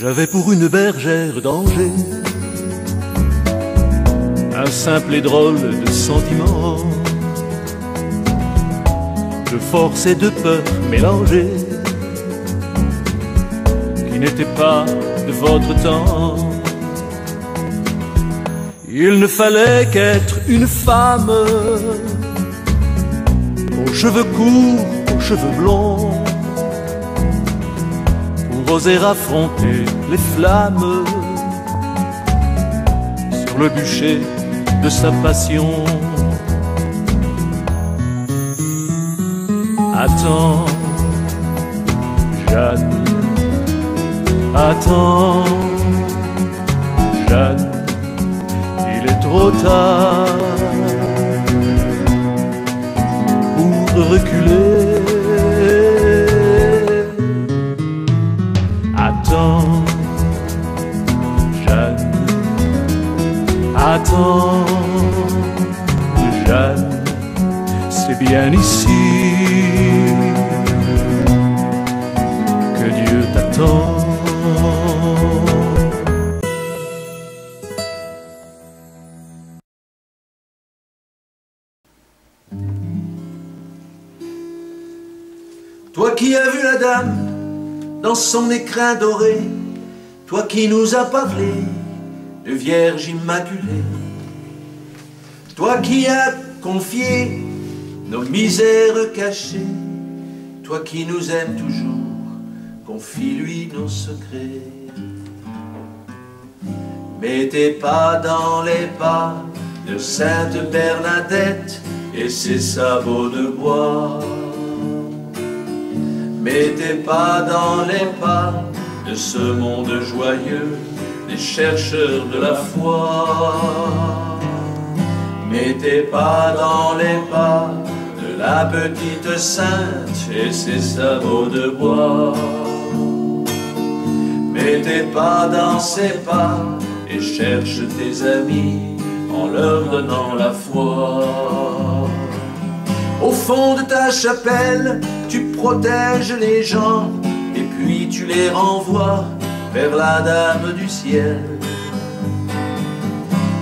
J'avais pour une bergère d'Angers un simple et drôle de sentiment, de force et de peur mélangées, qui n'était pas de votre temps. Il ne fallait qu'être une femme, aux cheveux courts, aux cheveux blonds, pour oser affronter les flammes sur le bûcher de sa passion. Attends, Jeanne, attends, Jeanne, il est trop tard pour reculer. Attends, Jeanne, attends, Jeanne, c'est bien ici que Dieu t'attend. Toi qui as vu la dame dans son écrin doré, toi qui nous as parlé de Vierge Immaculée, toi qui as confié nos misères cachées, toi qui nous aimes toujours, confie-lui nos secrets. Mettez pas dans les pas de Sainte Bernadette et ses sabots de bois. Mettez pas dans les pas de ce monde joyeux des chercheurs de la foi. Mettez pas dans les pas de la petite sainte et ses sabots de bois. Mettez pas dans ses pas et cherche tes amis en leur donnant la foi. Au fond de ta chapelle, tu protèges les gens et puis tu les renvoies vers la Dame du ciel.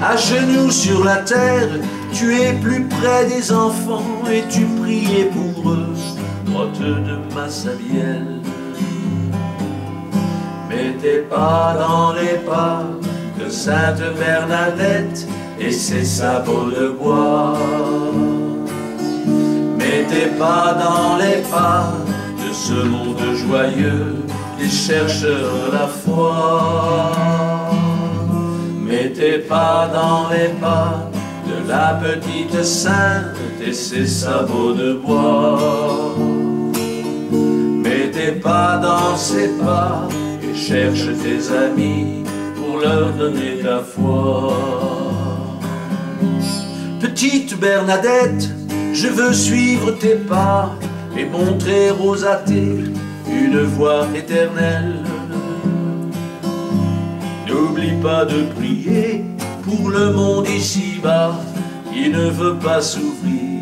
À genoux sur la terre, tu es plus près des enfants et tu priais pour eux, droite de Massabielle. Mettez pas dans les pas de Sainte Bernadette et ses sabots de bois. Mettez pas dans les pas de ce monde joyeux des chercheurs de la foi. Mettez pas dans les pas de la petite sainte et ses sabots de bois. Mettez pas dans ses pas et cherche tes amis pour leur donner ta foi. Petite Bernadette, je veux suivre tes pas et montrer aux athées une voie éternelle. N'oublie pas de prier pour le monde ici-bas qui ne veut pas s'ouvrir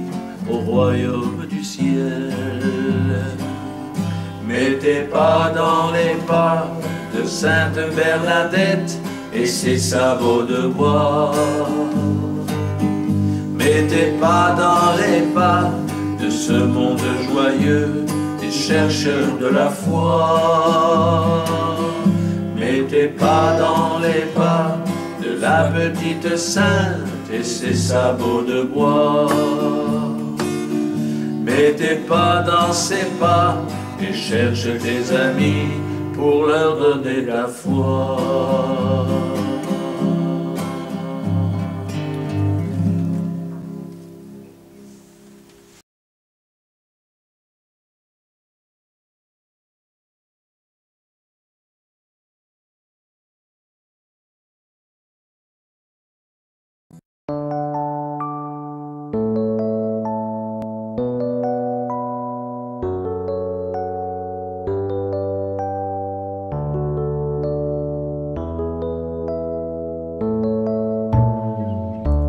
au royaume du ciel. Mettez pas dans les pas de Sainte Bernadette et ses sabots de bois. Mettez pas dans les pas de ce monde joyeux des chercheurs de la foi. Mettez pas dans les pas de la petite sainte et ses sabots de bois. Mettez pas dans ses pas et cherche tes amis pour leur donner la foi.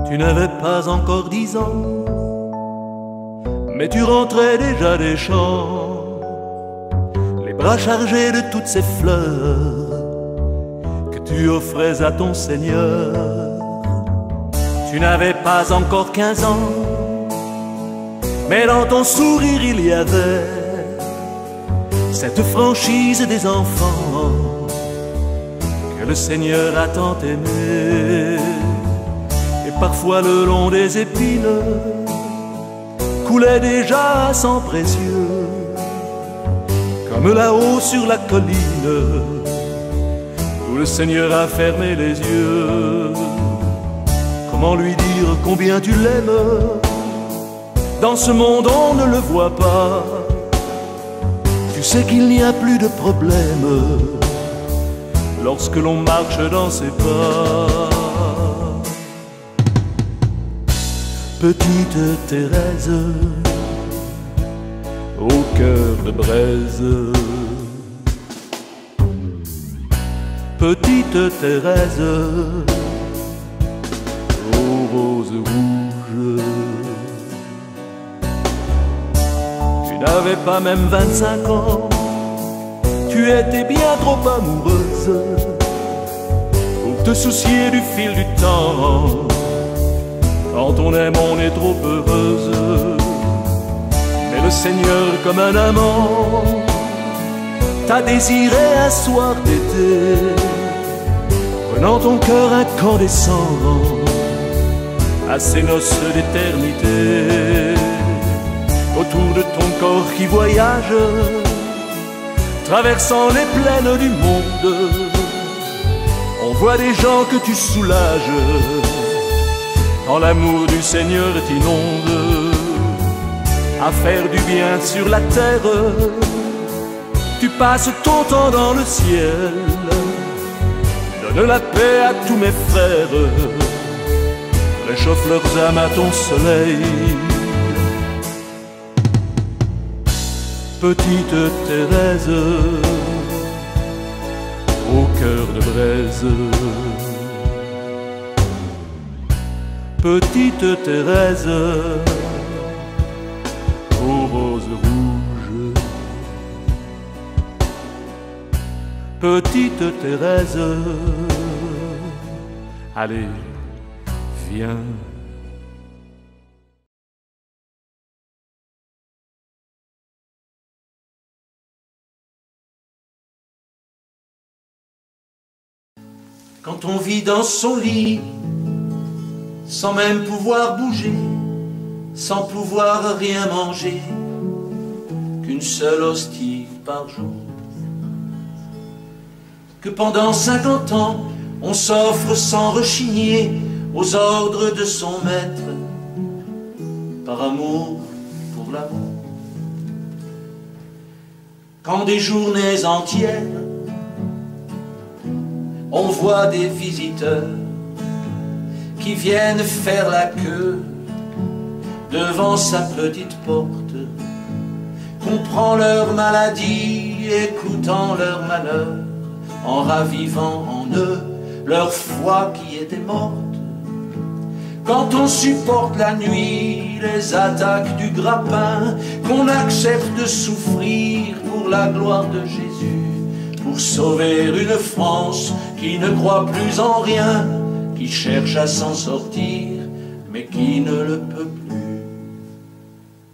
Tu n'avais pas encore 10 ans, mais tu rentrais déjà des champs, les bras chargés de toutes ces fleurs tu offrais à ton Seigneur. Tu n'avais pas encore 15 ans, mais dans ton sourire il y avait cette franchise des enfants que le Seigneur a tant aimé. Et parfois le long des épines coulait déjà un sang précieux, comme là-haut sur la colline où le Seigneur a fermé les yeux. Comment lui dire combien tu l'aimes? Dans ce monde on ne le voit pas. Tu sais qu'il n'y a plus de problème lorsque l'on marche dans ses pas. Petite Thérèse, au cœur de braise. Petite Thérèse, aux roses rouges. Tu n'avais pas même 25 ans, tu étais bien trop amoureuse pour te soucier du fil du temps. Quand on aime, on est trop heureuse. Mais le Seigneur, comme un amant, t'a désiré un soir d'été, prenant ton cœur incandescent à ces noces d'éternité. Autour de ton corps qui voyage, traversant les plaines du monde, on voit des gens que tu soulages quand l'amour du Seigneur t'inonde. À faire du bien sur la terre, tu passes ton temps dans le ciel. Donne la paix à tous mes frères, réchauffe leurs âmes à ton soleil. Petite Thérèse, au cœur de braise. Petite Thérèse, aux roses rouges. Petite Thérèse, allez, viens. Quand on vit dans son lit, sans même pouvoir bouger, sans pouvoir rien manger, qu'une seule hostie par jour, que pendant 50 ans, on s'offre sans rechigner aux ordres de son maître, par amour pour l'amour. Quand des journées entières, on voit des visiteurs qui viennent faire la queue devant sa petite porte, comprend leur maladie, écoutant leur malheur, en ravivant en eux leur foi qui était morte. Quand on supporte la nuit, les attaques du grappin, qu'on accepte de souffrir pour la gloire de Jésus, pour sauver une France qui ne croit plus en rien, qui cherche à s'en sortir, mais qui ne le peut plus.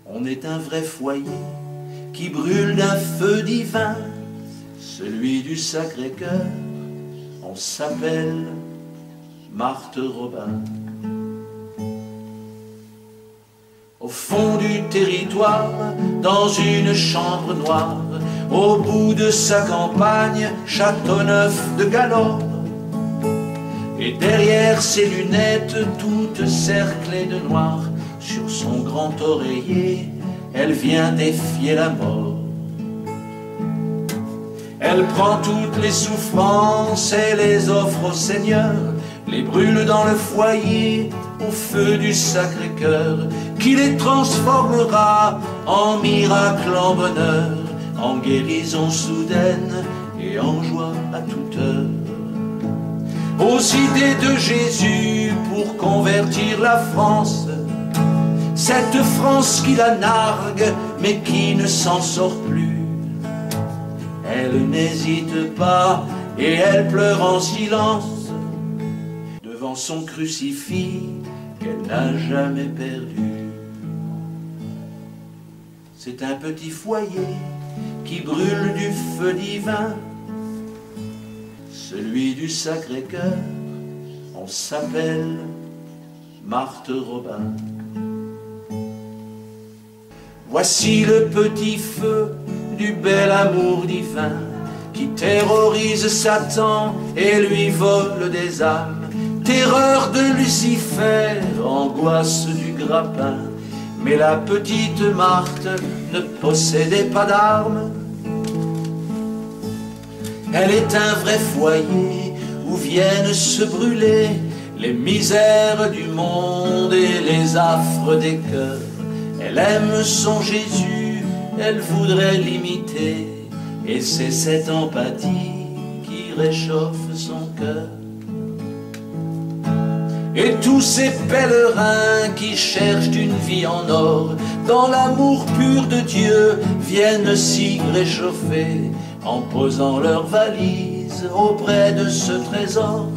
On est un vrai foyer qui brûle d'un feu divin, celui du Sacré-Cœur. On s'appelle Marthe Robin. Au fond du territoire, dans une chambre noire, au bout de sa campagne, Châteauneuf de Galorme. Et derrière ses lunettes, toutes cerclées de noir, sur son grand oreiller, elle vient défier la mort. Elle prend toutes les souffrances et les offre au Seigneur, les brûle dans le foyer, au feu du Sacré-Cœur, qui les transformera en miracle, en bonheur, en guérison soudaine et en joie à toute heure. Aux idées de Jésus pour convertir la France, cette France qui la nargue mais qui ne s'en sort plus. Elle n'hésite pas et elle pleure en silence devant son crucifix qu'elle n'a jamais perdu. C'est un petit foyer qui brûle du feu divin, celui du Sacré-Cœur. On s'appelle Marthe Robin. Voici le petit feu du bel amour divin qui terrorise Satan et lui vole des âmes. Terreur de Lucifer, angoisse du grappin. Mais la petite Marthe ne possédait pas d'armes. Elle est un vrai foyer où viennent se brûler les misères du monde et les affres des cœurs. Elle aime son Jésus, elle voudrait l'imiter, et c'est cette empathie qui réchauffe son cœur. Et tous ces pèlerins qui cherchent une vie en or, dans l'amour pur de Dieu, viennent s'y réchauffer, en posant leurs valises auprès de ce trésor,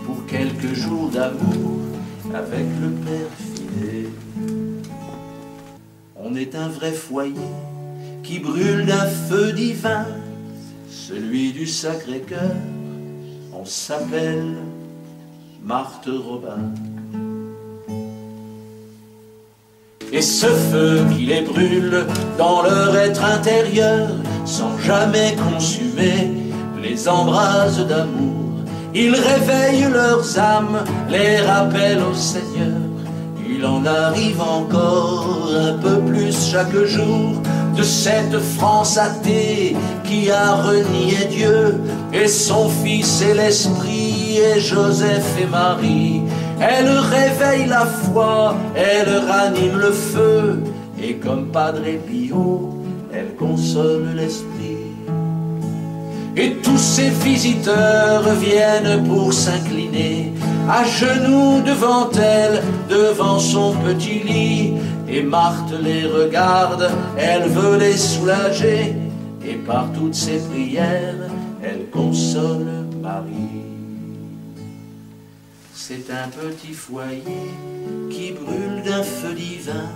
pour quelques jours d'amour avec le Père fidèle. On est un vrai foyer qui brûle d'un feu divin, celui du Sacré-Cœur. On s'appelle Marthe Robin. Et ce feu qui les brûle dans leur être intérieur, sans jamais consumer, les embrase d'amour. Il réveille leurs âmes, les rappelle au Seigneur. Il en arrive encore un peu plus chaque jour de cette France athée qui a renié Dieu et son Fils et l'Esprit et Joseph et Marie. Elle réveille la foi, elle ranime le feu et comme Padre Pio, elle console l'esprit. Et tous ces visiteurs viennent pour s'incliner à genoux devant elle, devant son petit lit. Et Marthe les regarde, elle veut les soulager, et par toutes ses prières, elle console Marie. C'est un petit foyer qui brûle d'un feu divin,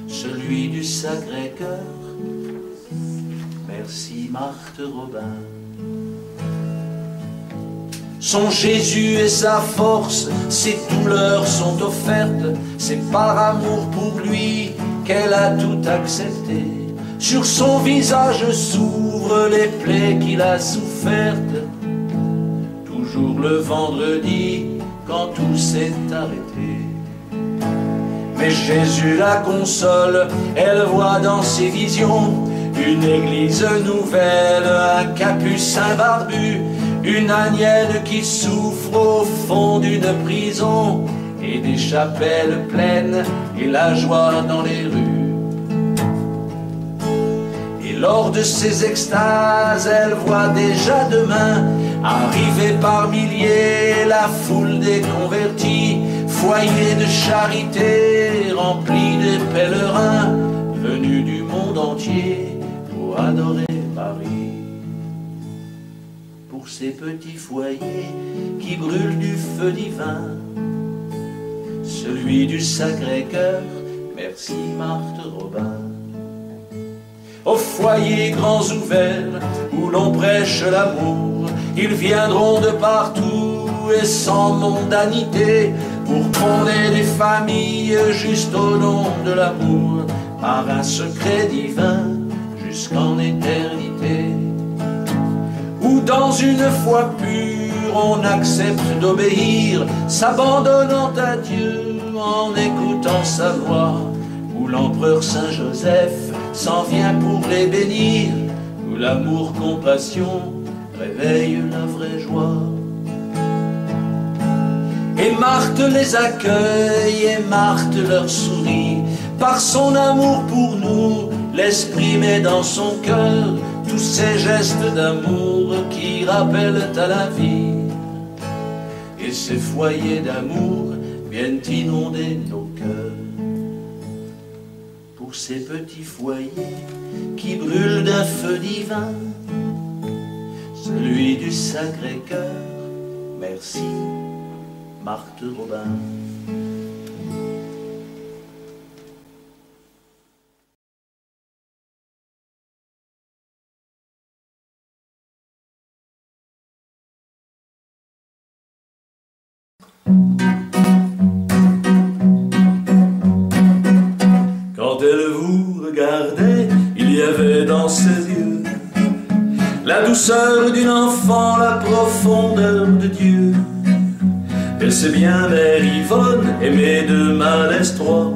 celui du Sacré-Cœur. Merci Marthe Robin. Son Jésus et sa force, ses douleurs sont offertes. C'est par amour pour lui qu'elle a tout accepté. Sur son visage s'ouvrent les plaies qu'il a souffertes. Toujours le vendredi, quand tout s'est arrêté. Mais Jésus la console, elle voit dans ses visions une église nouvelle, un capucin barbu, une Agnelle qui souffre au fond d'une prison, et des chapelles pleines et la joie dans les rues. Et lors de ces extases, elle voit déjà demain arriver par milliers la foule des convertis, foyer de charité rempli des pèlerins venus du monde entier pour adorer Marie. Pour ces petits foyers qui brûlent du feu divin, celui du Sacré-Cœur, merci Marthe Robin. Aux foyers grands ouverts où l'on prêche l'amour, ils viendront de partout et sans mondanité pour fonder des familles juste au nom de l'amour, par un secret divin jusqu'en éternité. Où dans une foi pure on accepte d'obéir, s'abandonnant à Dieu en écoutant sa voix. Où l'empereur Saint Joseph s'en vient pour les bénir, où l'amour-compassion réveille la vraie joie. Et Marthe les accueille et Marthe leur sourit, par son amour pour nous, l'esprit met dans son cœur tous ces gestes d'amour qui rappellent à la vie. Et ces foyers d'amour viennent inonder nos cœurs. Pour ces petits foyers qui brûlent d'un feu divin, celui du Sacré-Cœur. Merci, Marthe Robin. Quand elle vous regardait, il y avait dans ses yeux la douceur d'une enfant, la profondeur de Dieu. Elle sait bien, Mère Yvonne, aimée de Malestroit,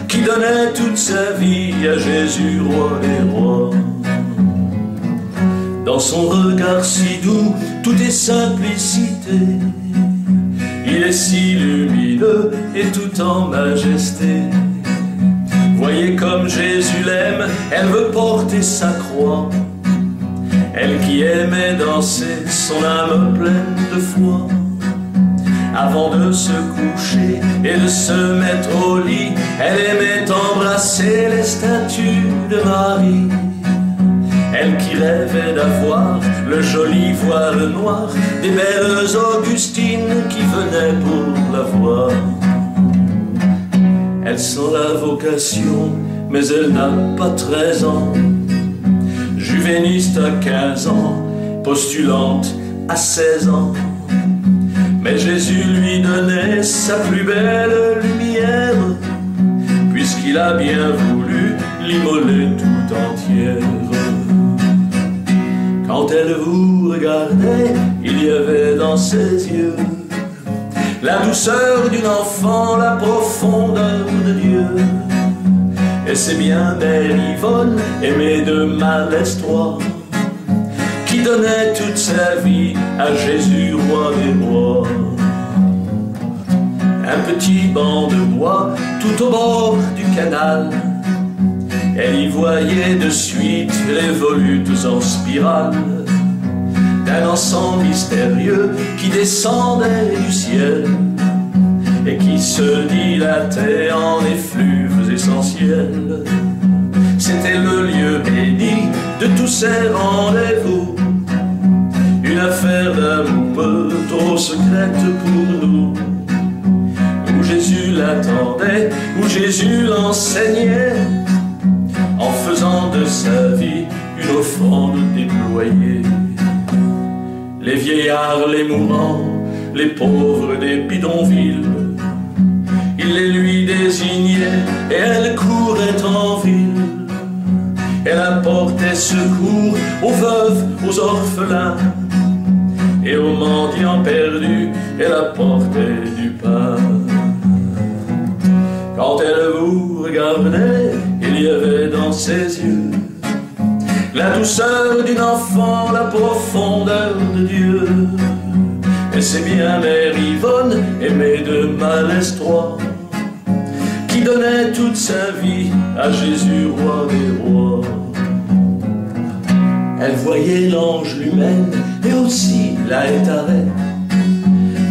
qui donnait toute sa vie à Jésus, roi des rois. Dans son regard si doux, tout est simplicité. Il est si lumineux et tout en majesté. Voyez comme Jésus l'aime, elle veut porter sa croix. Elle qui aimait danser, son âme pleine de foi. Avant de se coucher et de se mettre au lit, elle aimait embrasser les statues de Marie. Elle qui rêvait d'avoir le joli voile noir des belles Augustines qui venaient pour la voir. Elle sent la vocation, mais elle n'a pas 13 ans. Juvéniste à 15 ans, postulante à 16 ans. Mais Jésus lui donnait sa plus belle lumière, puisqu'il a bien voulu l'immoler tout entière. Quand elle vous regardait, il y avait dans ses yeux la douceur d'une enfant, la profondeur de Dieu. Et c'est bien Mère Yvonne, aimée de Malestroit, qui donnait toute sa vie à Jésus, roi des rois. Un petit banc de bois tout au bord du canal, elle y voyait de suite les volutes en spirale d'un encens mystérieux qui descendait du ciel et qui se dilatait en effluves essentiels. C'était le lieu béni de tous ces rendez-vous, une affaire d'amour trop secrète pour nous, où Jésus l'attendait, où Jésus l'enseignait, en faisant de sa vie une offrande déployée. Les vieillards, les mourants, les pauvres des bidonvilles, il les lui désignait et elle courait en ville. Elle apportait secours aux veuves, aux orphelins, et aux mendiants perdus, elle apportait du pain. Quand elle vous regardait, il y avait dans ses yeux la douceur d'une enfant, la profondeur de Dieu. Et c'est bien Mère Yvonne, aimée de Malestroit, qui donnait toute sa vie à Jésus, roi des rois. Elle voyait l'ange Lumène et aussi la Hétarée,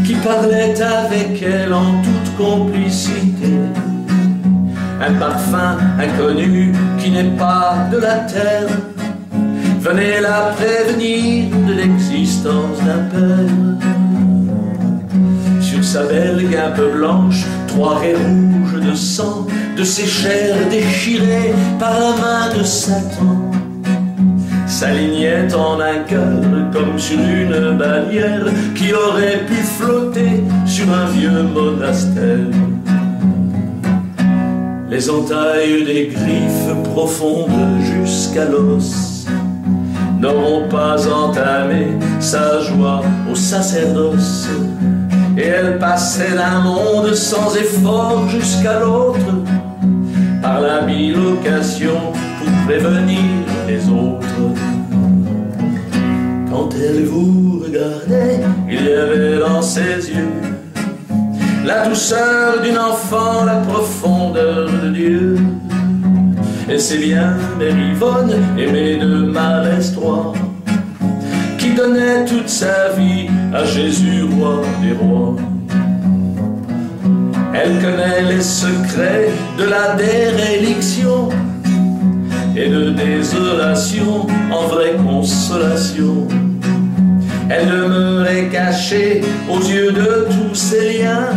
qui parlait avec elle en toute complicité. Un parfum inconnu qui n'est pas de la terre venait la prévenir de l'existence d'un père. Sur sa belle guimpe blanche, 3 raies rouges de sang, de ses chairs déchirées par la main de Satan, s'alignaient en un cœur comme sur une bannière qui aurait pu flotter sur un vieux monastère. Les entailles des griffes profondes jusqu'à l'os n'auront pas entamé sa joie au sacerdoce, et elle passait d'un monde sans effort jusqu'à l'autre, par la bilocation pour prévenir les autres. Quand elle vous regardait, il y avait dans ses yeux la douceur d'une enfant, la profondeur de Dieu. Et c'est bien Mère Yvonne, aimée de Malestroit, qui donnait toute sa vie à Jésus, roi des rois. Elle connaît les secrets de la déréliction et de désolation en vraie consolation. Elle demeurait cachée aux yeux de tous ses liens,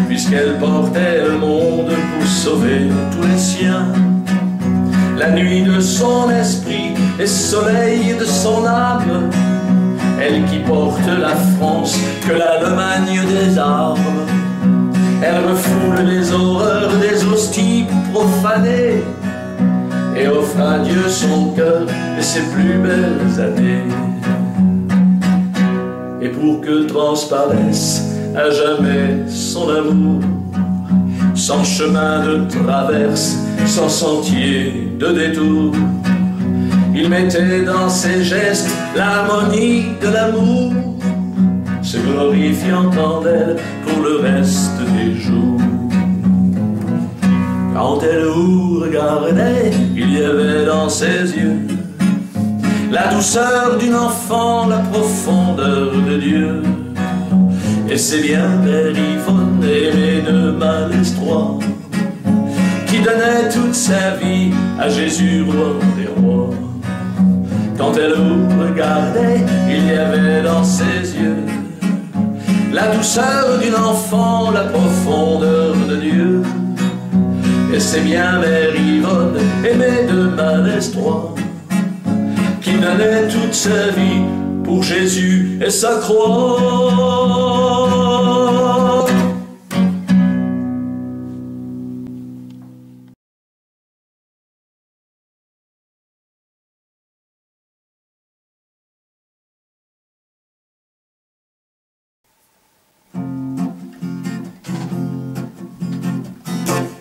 puisqu'elle portait le monde pour sauver tous les siens. La nuit de son esprit et soleil de son âme, elle qui porte la France que l'Allemagne des armes. Elle refoule les horreurs des hosties profanées et offre à Dieu son cœur et ses plus belles années. Et pour que transparaisse à jamais son amour, sans chemin de traverse, sans sentier de détour, il mettait dans ses gestes l'harmonie de l'amour, se glorifiant en elle pour le reste des jours. Quand elle vous regardait, il y avait dans ses yeux la douceur d'une enfant, la profondeur de Dieu. Et c'est bien Mère Yvonne, aimée de Malestroit, qui donnait toute sa vie à Jésus, roi des rois. Quand elle vous regardait, il y avait dans ses yeux la douceur d'une enfant, la profondeur de Dieu. Et c'est bien Mère Yvonne, aimée de Malestroit, qui donnait toute sa vie pour Jésus et sa croix.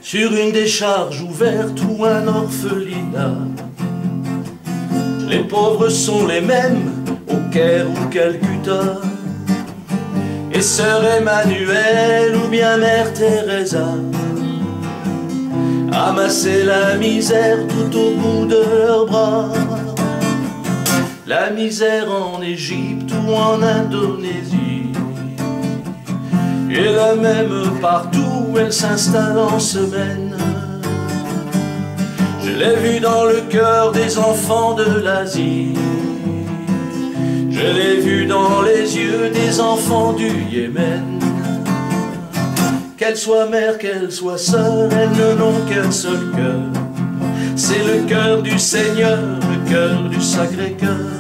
Sur une décharge ouverte ou un orphelinat, les pauvres sont les mêmes au Caire ou Calcutta. Et sœur Emmanuelle ou bien Mère Teresa amassaient la misère tout au bout de leurs bras. La misère en Égypte ou en Indonésie est la même partout où elle s'installe en semaine. Je l'ai vue dans le cœur des enfants de l'Asie, je l'ai vue dans les yeux des enfants du Yémen. Qu'elle soit mère, qu'elle soit sœur, elles n'ont qu'un seul cœur, c'est le cœur du Seigneur, le cœur du Sacré-Cœur.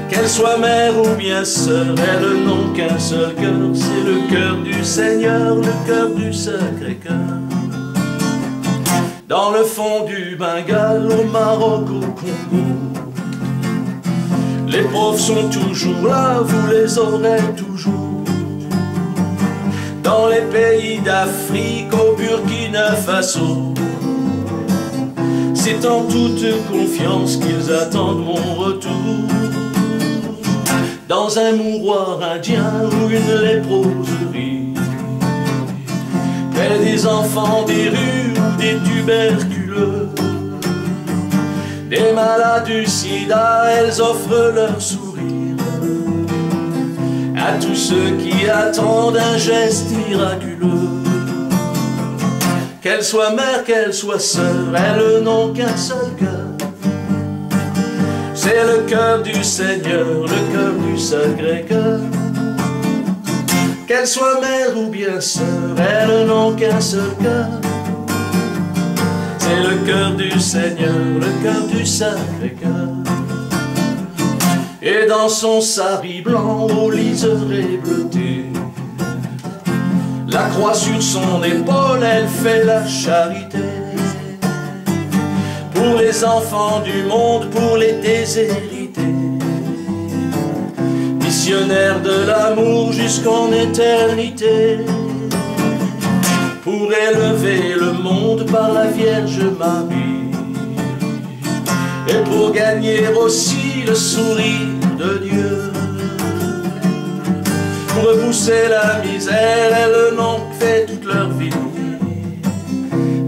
Qu'elle soit mère ou bien sœur, elles n'ont qu'un seul cœur, c'est le cœur du Seigneur, le cœur du Sacré-Cœur. Dans le fond du Bengale, au Maroc, au Congo, les pauvres sont toujours là, vous les aurez toujours. Dans les pays d'Afrique, au Burkina Faso, c'est en toute confiance qu'ils attendent mon retour. Dans un mouroir indien ou une léproserie, près des enfants des rues ou des tuberculeux, des malades du sida, elles offrent leur sourire à tous ceux qui attendent un geste miraculeux. Qu'elles soient mères, qu'elles soient sœurs, elles n'ont qu'un seul cœur, c'est le cœur du Seigneur, le cœur du Sacré-Cœur. Qu'elles soient mères ou bien sœurs, elles n'ont qu'un seul cœur, c'est le cœur du Seigneur, le cœur du Sacré-Cœur. Et dans son sari blanc au liseré bleuté, la croix sur son épaule, elle fait la charité. Pour les enfants du monde, pour les déshérités, missionnaire de l'amour jusqu'en éternité, pour élever le monde par la Vierge Marie, et pour gagner aussi le sourire de Dieu. Pour repousser la misère, elles n'ont fait toute leur vie,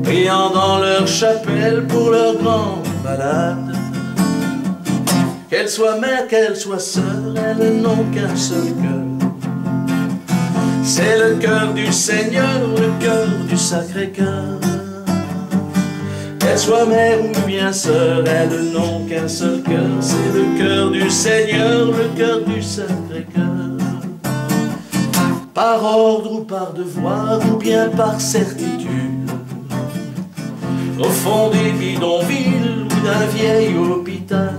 priant dans leur chapelle pour leurs grands malades. Qu'elles soient mères, qu'elles soient sœurs, elles n'ont qu'un seul cœur, c'est le cœur du Seigneur, le cœur du Sacré-Cœur. Qu'elle soit mère ou bien sœur, elles n'ont qu'un seul cœur, c'est le cœur du Seigneur, le cœur du Sacré-Cœur. Par ordre ou par devoir, ou bien par certitude, au fond des bidonvilles ou d'un vieil hôpital,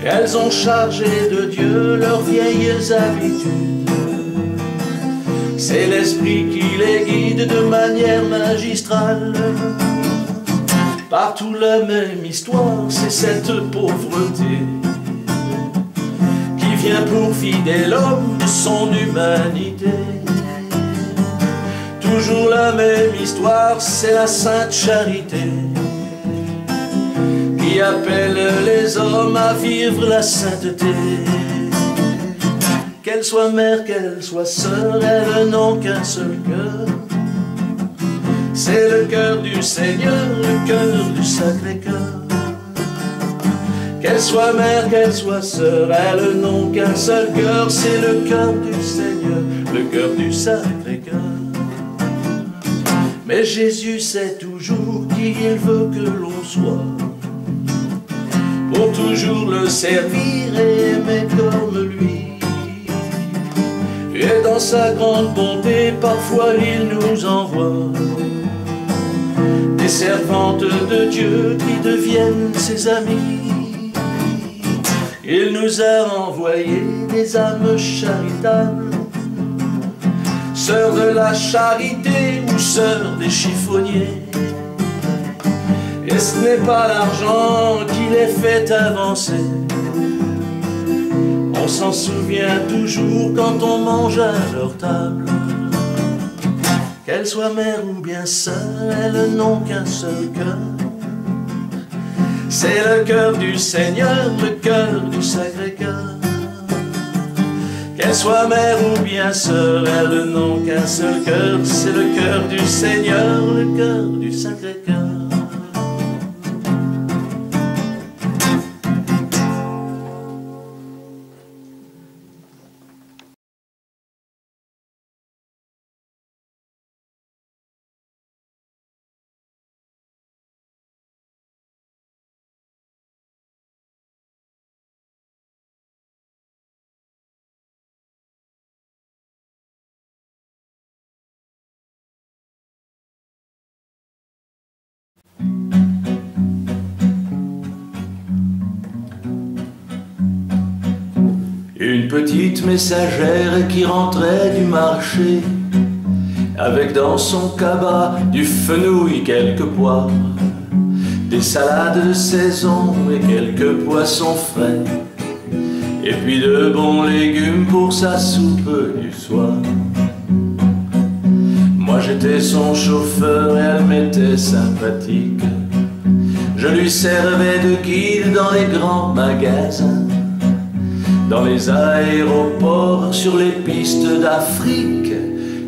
elles ont chargé de Dieu leurs vieilles habitudes. C'est l'esprit qui les guide de manière magistrale. Partout la même histoire, c'est cette pauvreté qui vient pour vider l'homme de son humanité. Toujours la même histoire, c'est la Sainte Charité qui appelle les hommes à vivre la sainteté. Qu'elles soient mères, qu'elles soient sœurs, elles n'ont qu'un seul cœur. C'est le cœur du Seigneur, le cœur du Sacré-Cœur. Qu'elles soient mères, qu'elles soient sœurs, elles n'ont qu'un seul cœur. C'est le cœur du Seigneur, le cœur du Sacré-Cœur. Mais Jésus sait toujours qui il veut que l'on soit, pour toujours le servir et aimer comme lui. Et dans sa grande bonté, parfois il nous envoie des servantes de Dieu qui deviennent ses amis. Il nous a envoyé des âmes charitables, sœurs de la charité ou sœurs des chiffonniers. Et ce n'est pas l'argent qui les fait avancer, on s'en souvient toujours quand on mange à leur table. Qu'elles soient mères ou bien sœurs, elles n'ont qu'un seul cœur. C'est le cœur du Seigneur, le cœur du Sacré-Cœur. Qu'elles soient mères ou bien sœurs, elles n'ont qu'un seul cœur. C'est le cœur du Seigneur, le cœur du Sacré-Cœur. Une petite messagère qui rentrait du marché, avec dans son cabas du fenouil, quelques pois, des salades de saison et quelques poissons frais, et puis de bons légumes pour sa soupe du soir. Moi j'étais son chauffeur et elle m'était sympathique. Je lui servais de guide dans les grands magasins, dans les aéroports, sur les pistes d'Afrique,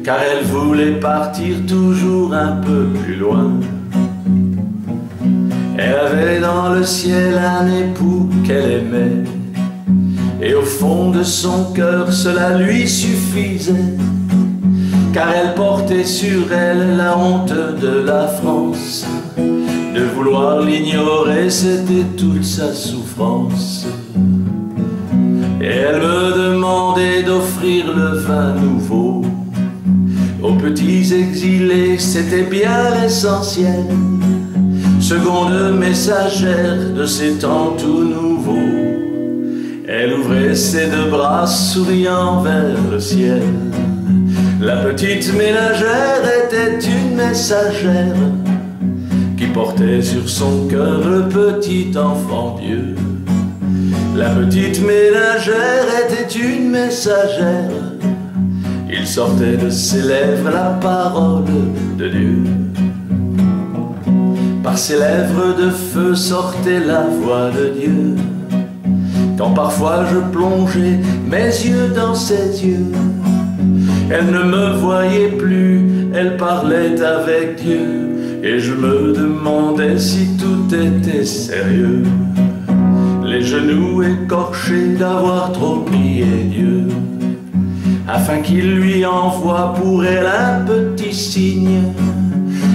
car elle voulait partir toujours un peu plus loin. Elle avait dans le ciel un époux qu'elle aimait, et au fond de son cœur cela lui suffisait, car elle portait sur elle la honte de la France. De vouloir l'ignorer, c'était toute sa souffrance. Et elle me demandait d'offrir le vin nouveau aux petits exilés, c'était bien l'essentiel. Seconde messagère de ces temps tout nouveaux, elle ouvrait ses deux bras souriant vers le ciel. La petite ménagère était une messagère qui portait sur son cœur le petit enfant Dieu. La petite ménagère était une messagère, il sortait de ses lèvres la parole de Dieu. Par ses lèvres de feu sortait la voix de Dieu. Quand parfois je plongeais mes yeux dans ses yeux, elle ne me voyait plus, elle parlait avec Dieu, et je me demandais si tout était sérieux. Les genoux écorchés d'avoir trop prié Dieu, afin qu'il lui envoie pour elle un petit signe.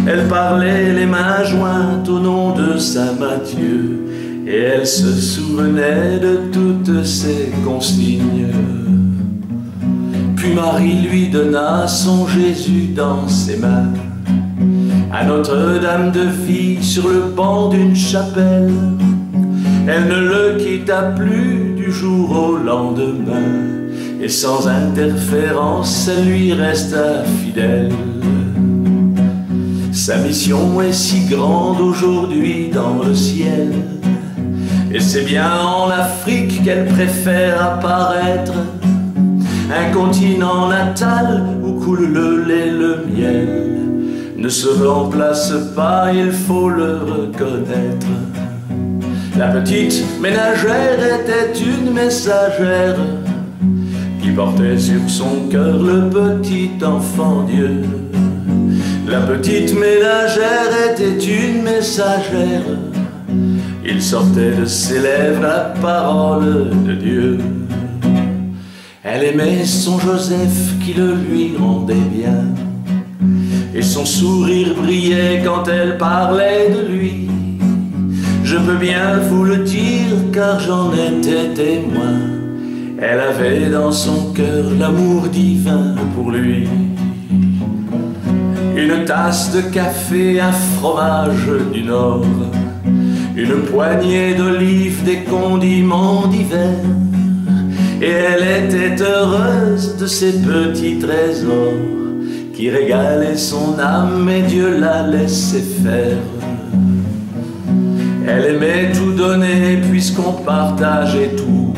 Elle parlait les mains jointes au nom de Saint Matthieu, et elle se souvenait de toutes ses consignes. Puis Marie lui donna son Jésus dans ses mains, à Notre-Dame de Vie sur le banc d'une chapelle. Elle ne le quitta plus du jour au lendemain, et sans interférence elle lui resta fidèle. Sa mission est si grande aujourd'hui dans le ciel, et c'est bien en Afrique qu'elle préfère apparaître, un continent natal où coule le lait, le miel ne se remplace pas, il faut le reconnaître. La petite ménagère était une messagère qui portait sur son cœur le petit enfant Dieu. La petite ménagère était une messagère, il sortait de ses lèvres la parole de Dieu. Elle aimait son Joseph qui le lui rendait bien, et son sourire brillait quand elle parlait de lui. Je peux bien vous le dire car j'en étais témoin, elle avait dans son cœur l'amour divin pour lui. Une tasse de café, un fromage du Nord, une poignée d'olives, des condiments d'hiver, et elle était heureuse de ces petits trésors qui régalaient son âme, et Dieu la laissait faire. Elle aimait tout donner puisqu'on partageait tout,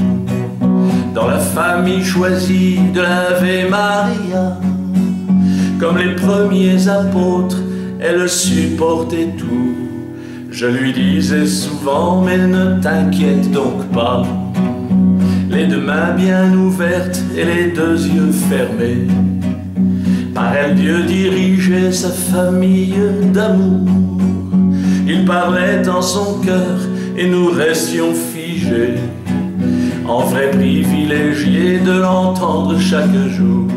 dans la famille choisie de l'Ave Maria. Comme les premiers apôtres, elle supportait tout. Je lui disais souvent, mais ne t'inquiète donc pas, les deux mains bien ouvertes et les deux yeux fermés. Par elle Dieu dirigeait sa famille d'amour. Il parlait en son cœur et nous restions figés, en vrai privilégié de l'entendre chaque jour.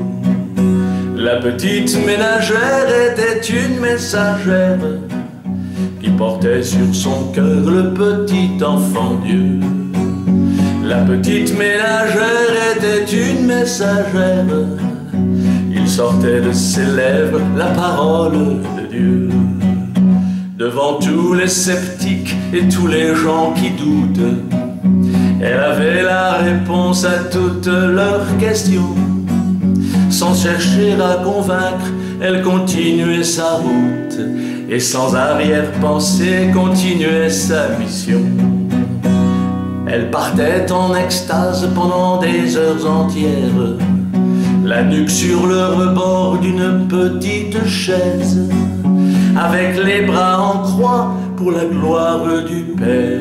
La petite ménagère était une messagère qui portait sur son cœur le petit enfant Dieu. La petite ménagère était une messagère, il sortait de ses lèvres la parole de Dieu. Devant tous les sceptiques et tous les gens qui doutent, elle avait la réponse à toutes leurs questions. Sans chercher à convaincre, elle continuait sa route, et sans arrière-pensée continuait sa mission. Elle partait en extase pendant des heures entières, la nuque sur le rebord d'une petite chaise, avec les bras en croix pour la gloire du Père.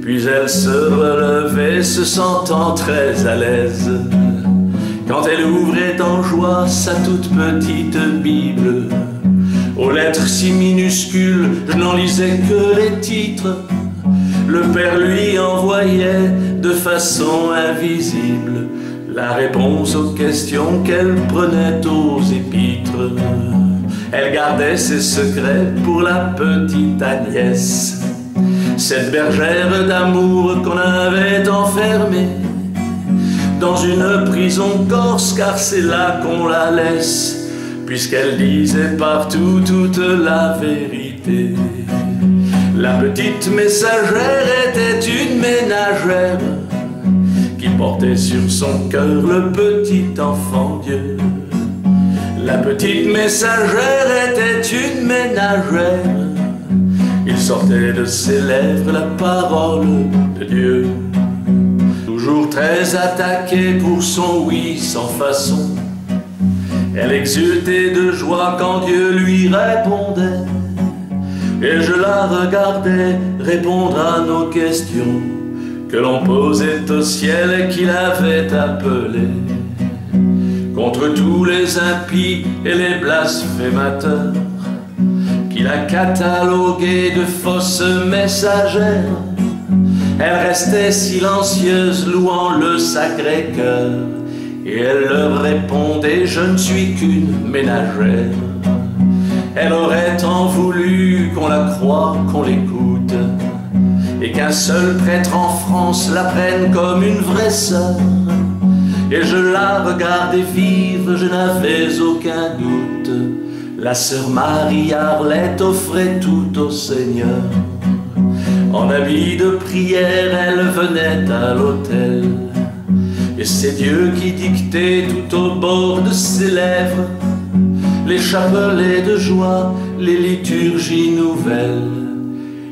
Puis elle se relevait, se sentant très à l'aise, quand elle ouvrait en joie sa toute petite Bible. Aux lettres si minuscules, je n'en lisais que les titres. Le Père lui envoyait de façon invisible la réponse aux questions qu'elle prenait aux épîtres. Elle gardait ses secrets pour la petite Agnès, cette bergère d'amour qu'on avait enfermée dans une prison corse, car c'est là qu'on la laisse, puisqu'elle disait partout toute la vérité. La petite messagère était une ménagère qui portait sur son cœur le petit enfant Dieu. La petite messagère était une ménagère, il sortait de ses lèvres la parole de Dieu. Toujours très attaquée pour son oui sans façon, elle exultait de joie quand Dieu lui répondait, et je la regardais répondre à nos questions que l'on posait au ciel et qu'il avait appelé. Contre tous les impies et les blasphémateurs qu'il a catalogués de fausses messagères, elle restait silencieuse louant le Sacré-Cœur, et elle leur répondait: je ne suis qu'une ménagère. Elle aurait tant voulu qu'on la croie, qu'on l'écoute, et qu'un seul prêtre en France la prenne comme une vraie sœur. Et je la regardais vivre, je n'avais aucun doute. La sœur Marie-Arlette offrait tout au Seigneur. En habit de prière, elle venait à l'autel, et c'est Dieu qui dictait tout au bord de ses lèvres les chapelets de joie, les liturgies nouvelles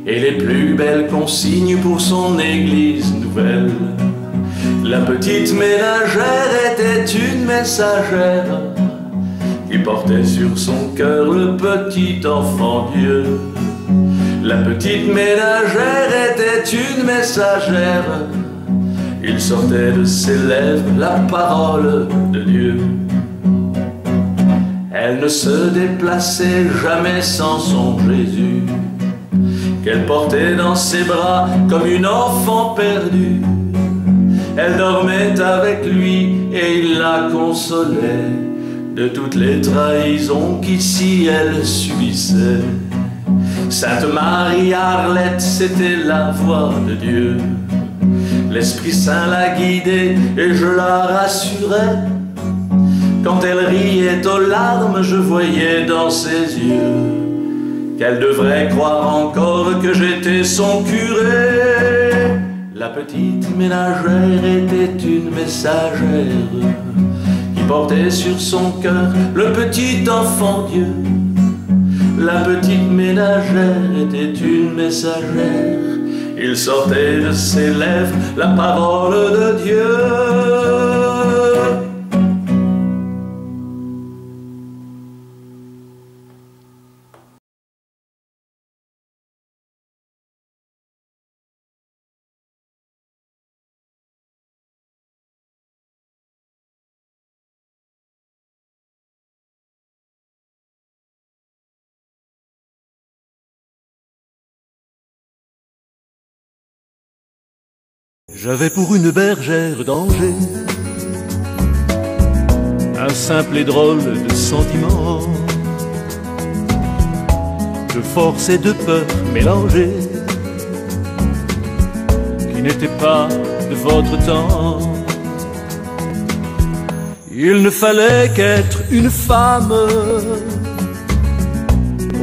et les plus belles consignes pour son église nouvelle. La petite ménagère était une messagère qui portait sur son cœur le petit enfant Dieu. La petite ménagère était une messagère, il sortait de ses lèvres la parole de Dieu. Elle ne se déplaçait jamais sans son Jésus, qu'elle portait dans ses bras comme une enfant perdue. Elle dormait avec lui et il la consolait de toutes les trahisons qu'ici elle subissait. Sainte Marie-Arlette, c'était la voix de Dieu. L'Esprit Saint la guidait et je la rassurais. Quand elle riait aux larmes, je voyais dans ses yeux qu'elle devrait croire encore que j'étais son curé. La petite ménagère était une messagère qui portait sur son cœur le petit enfant Dieu. La petite ménagère était une messagère, il sortait de ses lèvres la parole de Dieu. J'avais pour une bergère d'Angers un simple et drôle de sentiment, de force et de peur mélangées, qui n'était pas de votre temps. Il ne fallait qu'être une femme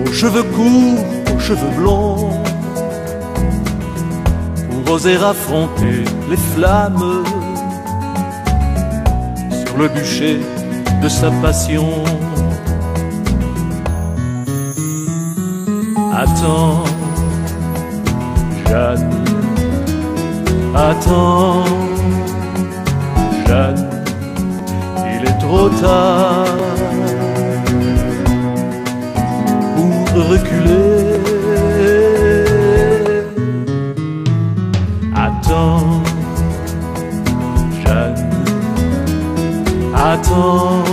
aux cheveux courts, aux cheveux blonds, pour oser affronter les flammes sur le bûcher de sa passion. Attends, Jeanne, attends, Jeanne, il est trop tard pour reculer. Attends, Jeanne, attends,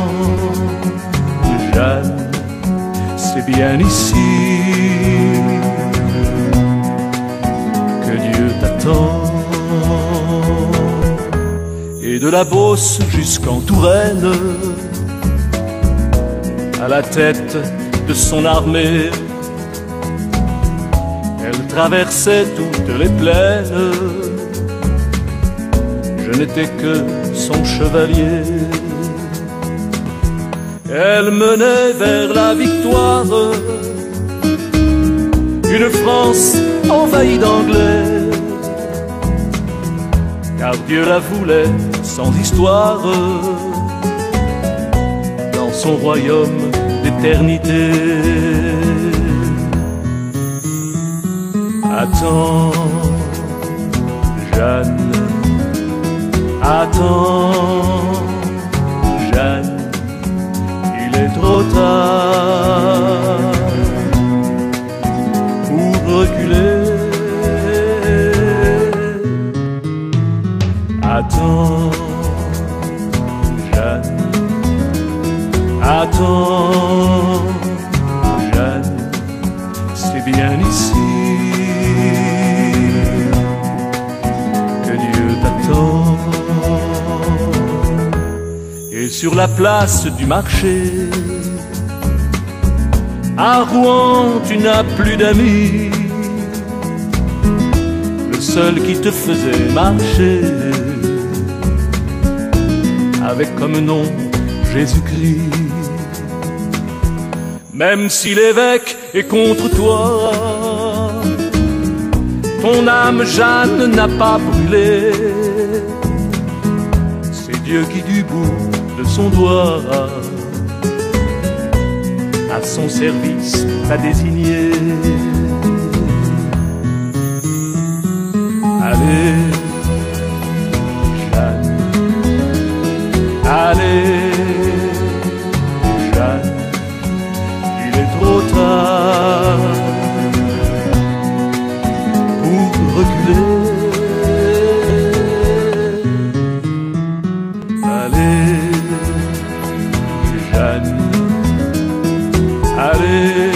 Jeanne, c'est bien ici que Dieu t'attend. Et de la Beauce jusqu'en Touraine, à la tête de son armée, elle traversait toutes les plaines. Je n'étais que son chevalier. Elle menait vers la victoire une France envahie d'Anglais, car Dieu la voulait sans histoire dans son royaume d'éternité. Attends, Jeanne, attends, Jeanne, il est trop tard pour reculer. Attends, Jeanne, attends, Jeanne, c'est bien ici que Dieu t'attend. Et sur la place du marché, À Rouen, tu n'as plus d'amis. Le seul qui te faisait marcher avec comme nom Jésus-Christ. Même si l'évêque est contre toi, ton âme, Jeanne, n'a pas brûlé. C'est Dieu qui, du bout de son doigt, à son service t'a désigné. Allez, Jeanne, allez, Jeanne, il est trop tard pour reculer. Allez, Jeanne, allez,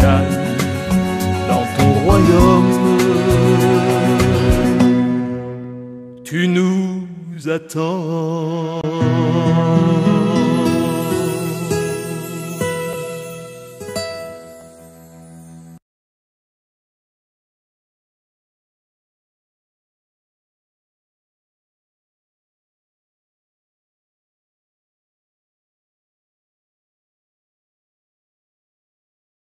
Jeanne, dans ton royaume, tu nous attends.